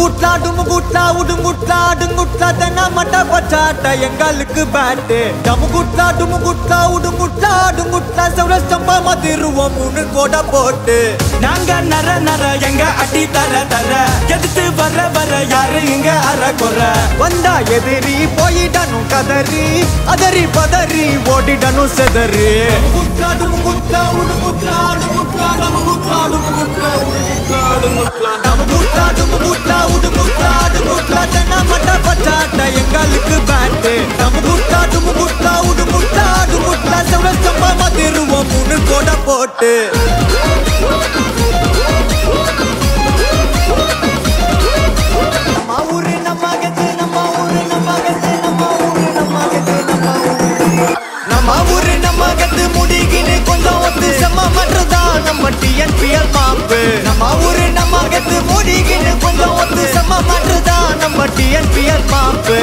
டுமுகுட்லா உடுங்குட்லா அடுங்குட்லா தென்ன மட்ட பச்சாட்ட எங்களுக்கு பேட்டு டுமுகுட்லா உடுங்குட்லா அடுங்குட்லா சௌரஸ்டம்பா மதிருவோம் 3 கோட போட்டு நாங்க நர எங்க அடி தர எதிர்த்து வர யாரு இங்க அற கொற வந்தா எதிரி போயிடணும் கதறி அதறி பதறி ஓடிடணும் செதறி டுமுகுட்லா உடுங்குட்லா அடுங்குட்லா டுமுகுட்லா உடுங்குட்லா தென்ன மட்ட பச்சாட்ட எங்களுக்கு பேட்டு டுமுகுட்லா உடுங்குட்லா அடுங்குட்லா சௌரஸ்டம்பா மதிருவோம் 3 கோட போட்டு முடிகினு கொஞ்சம் ஒத்து செம்ம மட்டும்தான் நம்ம TNPL மாப்பு நம்ம ஊரு நம்ம கத்து முடிகினு கொஞ்சம் ஒத்து செம்ம மட்டும்தான் நம்ம TNPL மாப்பு